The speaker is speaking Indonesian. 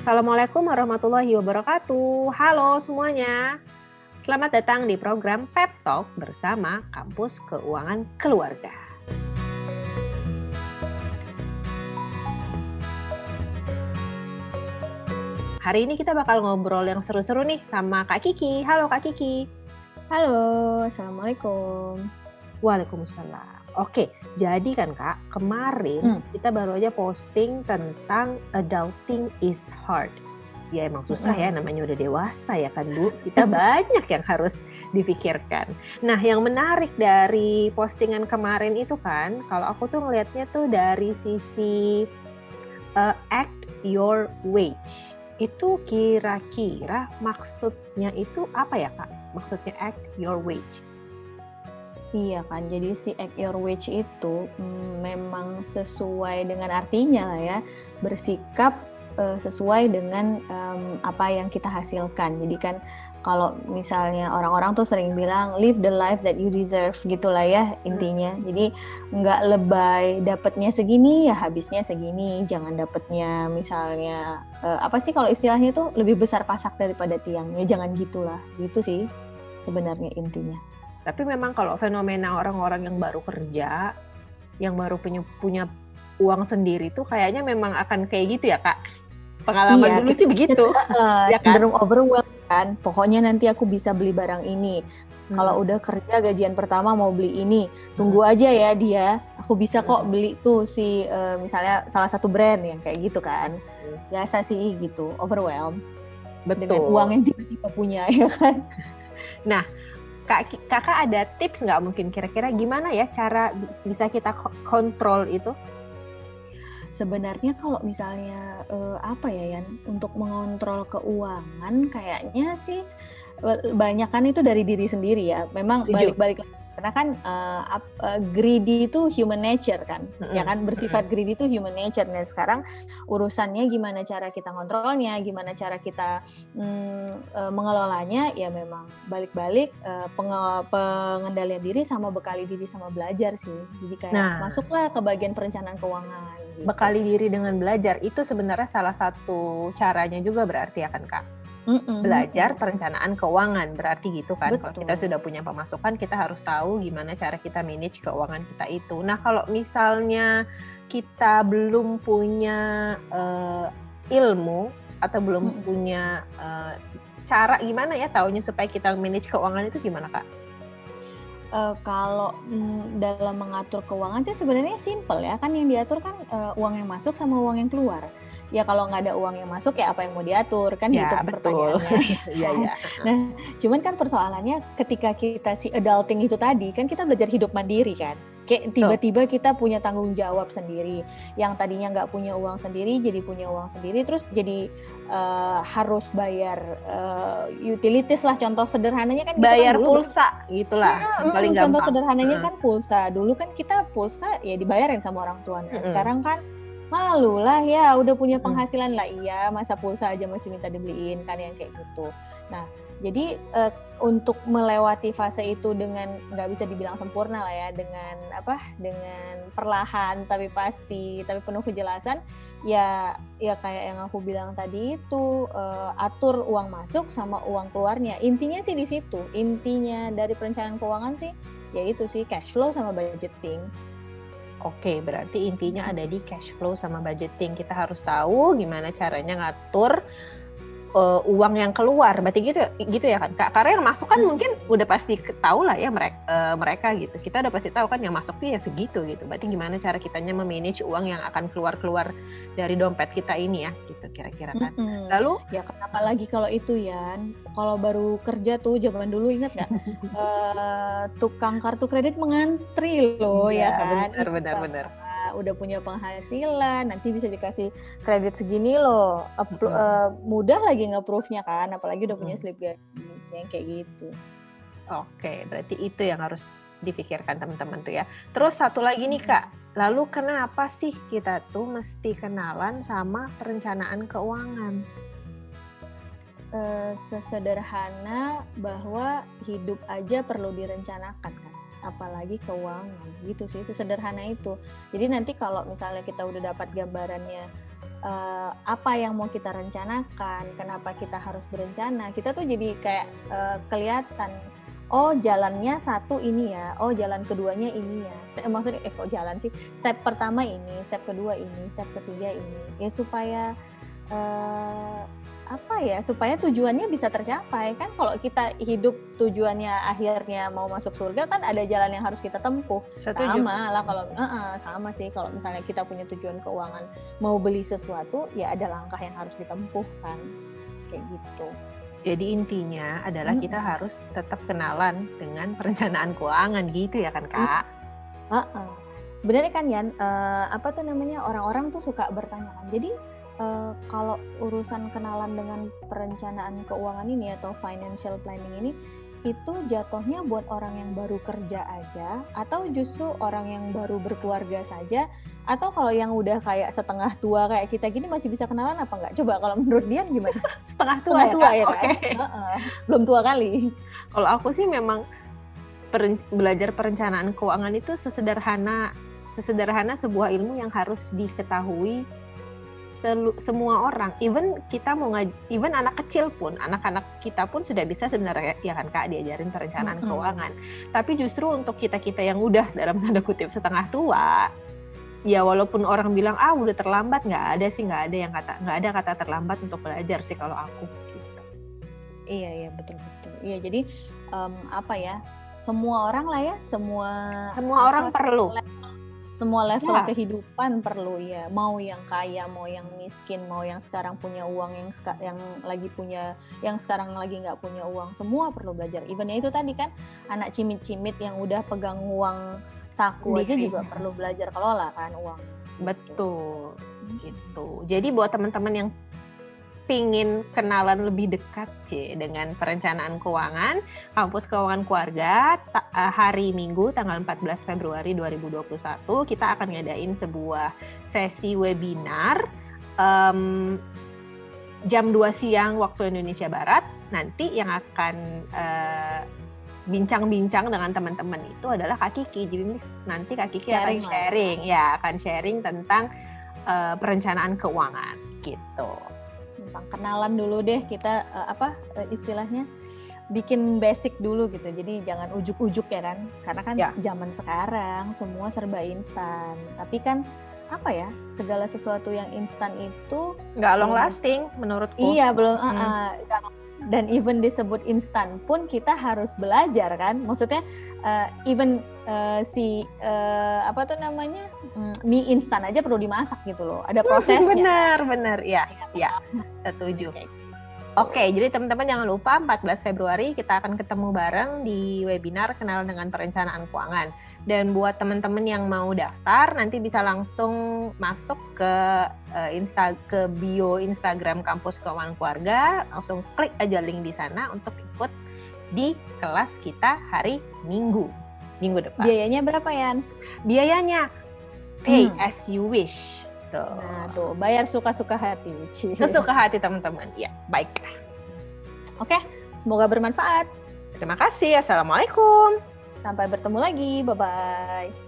Assalamualaikum warahmatullahi wabarakatuh. Halo semuanya. Selamat datang di program Pep Talk bersama Kampus Keuangan Keluarga. Hari ini kita bakal ngobrol yang seru-seru nih sama Kak Kiki. Halo Kak Kiki. Halo, Assalamualaikum. Waalaikumsalam. Oke, jadi kan Kak, kemarin kita baru aja posting tentang adulting is hard. Ya emang susah ya, namanya udah dewasa ya kan Bu. Kita banyak yang harus dipikirkan. Nah yang menarik dari postingan kemarin itu kan, kalau aku tuh ngelihatnya tuh dari sisi act your wage. Itu kira-kira maksudnya itu apa ya Kak? Maksudnya act your wage. Iya kan, jadi si act your wage itu memang sesuai dengan artinya lah ya, bersikap sesuai dengan apa yang kita hasilkan. Jadi kan kalau misalnya orang-orang tuh sering bilang live the life that you deserve gitulah ya intinya. Jadi nggak lebay, dapatnya segini ya habisnya segini, jangan dapatnya misalnya apa sih kalau istilahnya tuh lebih besar pasak daripada tiang, ya jangan gitulah, gitu sih sebenarnya intinya. Tapi memang kalau fenomena orang-orang yang baru kerja, yang baru punya uang sendiri tuh kayaknya memang akan kayak gitu ya Kak? Pengalaman dulu sih begitu. Ya kan? Cenderung overwhelmed kan, pokoknya nanti aku bisa beli barang ini. Kalau udah kerja gajian pertama mau beli ini, tunggu aja ya dia, aku bisa kok beli tuh si misalnya salah satu brand yang kayak gitu kan. Biasa sih gitu, overwhelmed. Betul. Dengan uang yang tiba-tiba punya ya kan. Nah, Kakak ada tips nggak mungkin kira-kira gimana ya cara bisa kita kontrol itu? Sebenarnya kalau misalnya apa ya Yan, untuk mengontrol keuangan kayaknya sih banyak kan itu dari diri sendiri ya. Memang balik-balik karena kan greedy itu human nature kan, ya kan, bersifat greedy itu human nature. Nah sekarang urusannya gimana cara kita kontrolnya, gimana cara kita mengelolanya, ya memang balik-balik pengendalian diri sama bekali diri sama belajar sih. Jadi kayak masuklah ke bagian perencanaan keuangan. Gitu. Bekali diri dengan belajar itu sebenarnya salah satu caranya juga berarti ya kan Kak? Belajar perencanaan keuangan berarti gitu kan. Betul. Kalau kita sudah punya pemasukan, kita harus tahu gimana cara kita manage keuangan kita itu. Nah kalau misalnya kita belum punya ilmu atau belum punya cara gimana ya taunya supaya kita manage keuangan itu gimana Kak? Kalau dalam mengatur keuangan sih sebenarnya simple ya, kan yang diatur kan uang yang masuk sama uang yang keluar. Ya kalau nggak ada uang yang masuk ya apa yang mau diatur kan ya, gitu pertanyaannya. Ya, ya. Nah cuman kan persoalannya ketika kita si adulting itu tadi kan kita belajar hidup mandiri kan. Kayak tiba-tiba kita punya tanggung jawab sendiri. Yang tadinya nggak punya uang sendiri jadi punya uang sendiri, terus jadi harus bayar utilities lah. Contoh sederhananya kan bayar gitu kan, pulsa gitulah. Paling contoh gampang. sederhananya kan pulsa. Dulu kan kita pulsa ya dibayarin sama orang tua. Sekarang kan malu lah ya, udah punya penghasilan lah, iya masa pulsa aja masih minta dibeliin kan yang kayak gitu. Nah jadi untuk melewati fase itu dengan nggak bisa dibilang sempurna lah ya, dengan perlahan tapi pasti, tapi penuh kejelasan, ya kayak yang aku bilang tadi itu, atur uang masuk sama uang keluarnya. Intinya sih di situ, intinya dari perencanaan keuangan sih yaitu sih cash flow sama budgeting. Oke, berarti intinya ada di cash flow sama budgeting. Kita harus tahu gimana caranya ngatur uang yang keluar. Berarti gitu ya kan Kak? Karena yang masuk kan mungkin udah pasti tahu lah ya mereka gitu. Kita udah pasti tahu kan yang masuk tuh ya segitu gitu. Berarti gimana cara kitanya memanage uang yang akan keluar dari dompet kita ini ya gitu kira-kira kan. Lalu ya kenapa lagi kalau itu ya, kalau baru kerja tuh zaman dulu ingat nggak tukang kartu kredit mengantri loh ya kan. Benar. Udah punya penghasilan, nanti bisa dikasih kredit segini loh, mudah lagi nge-approve-nya kan, apalagi udah punya slip gaji yang kayak gitu. Oke, berarti itu yang harus dipikirkan teman-teman tuh ya. Terus satu lagi nih Kak, lalu kenapa sih kita tuh mesti kenalan sama perencanaan keuangan? Sesederhana bahwa hidup aja perlu direncanakan kan, apalagi keuangan gitu sih, sesederhana itu. Jadi nanti kalau misalnya kita udah dapat gambarannya apa yang mau kita rencanakan, kenapa kita harus berencana, kita tuh jadi kayak kelihatan, oh jalannya satu ini ya, oh jalan keduanya ini ya, maksudnya kok jalan sih, step pertama ini, step kedua ini, step ketiga ini, ya supaya supaya tujuannya bisa tercapai kan. Kalau kita hidup tujuannya akhirnya mau masuk surga kan ada jalan yang harus kita tempuh. Sama lah kalau sama sih kalau misalnya kita punya tujuan keuangan mau beli sesuatu ya ada langkah yang harus ditempuh kan, kayak gitu. Jadi intinya adalah kita harus tetap kenalan dengan perencanaan keuangan gitu ya kan Kak? Sebenarnya kan Yan, orang-orang tuh suka bertanya kan, jadi kalau urusan kenalan dengan perencanaan keuangan ini atau financial planning ini, itu jatuhnya buat orang yang baru kerja aja, atau justru orang yang baru berkeluarga saja, atau kalau yang udah kayak setengah tua kayak kita gini masih bisa kenalan apa enggak? Coba kalau menurut Dian gimana? Setengah tua ya kan? Okay. Belum tua kali. Kalau aku sih memang belajar perencanaan keuangan itu sesederhana sebuah ilmu yang harus diketahui semua orang, even anak kecil pun, anak-anak kita pun sudah bisa sebenarnya ya kan Kak diajarin perencanaan keuangan. Tapi justru untuk kita yang udah dalam tanda kutip setengah tua, ya walaupun orang bilang udah terlambat, nggak ada kata terlambat untuk belajar sih kalau aku gitu. Iya betul. Iya jadi semua orang lah ya, semua orang perlu. Semua level kehidupan perlu ya, mau yang kaya, mau yang miskin, mau yang sekarang punya uang, yang sekarang lagi nggak punya uang, semua perlu belajar. Even itu tadi kan anak cimit-cimit yang udah pegang uang saku aja juga perlu belajar kelola kan uang. Betul, gitu. Jadi buat teman-teman yang pingin kenalan lebih dekat dengan perencanaan keuangan, Kampus Keuangan Keluarga hari Minggu tanggal 14 Februari 2021 kita akan ngadain sebuah sesi webinar jam 2 siang waktu Indonesia Barat. Nanti yang akan bincang-bincang dengan teman-teman itu adalah Kak Kiki. Jadi nanti Kak Kiki akan sharing tentang perencanaan keuangan gitu. Kenalan dulu deh kita istilahnya bikin basic dulu gitu, jadi jangan ujuk-ujuk ya kan, karena kan zaman sekarang semua serba instan, tapi kan segala sesuatu yang instan itu nggak long lasting menurutku. Iya belum dan even disebut instan pun kita harus belajar kan, maksudnya mie instan aja perlu dimasak gitu loh, ada prosesnya. benar ya setuju. Oke, jadi teman-teman jangan lupa 14 Februari kita akan ketemu bareng di webinar kenalan dengan perencanaan keuangan. Dan buat teman-teman yang mau daftar nanti bisa langsung masuk ke bio Instagram Kampus Keuangan Keluarga, langsung klik aja link di sana untuk ikut di kelas kita hari Minggu depan. Biayanya berapa Yan? Biayanya pay as you wish. Nah tuh, bayar suka-suka hati. Sesuka hati teman-teman. Ya, baiklah. Oke, semoga bermanfaat. Terima kasih. Assalamualaikum. Sampai bertemu lagi. Bye-bye.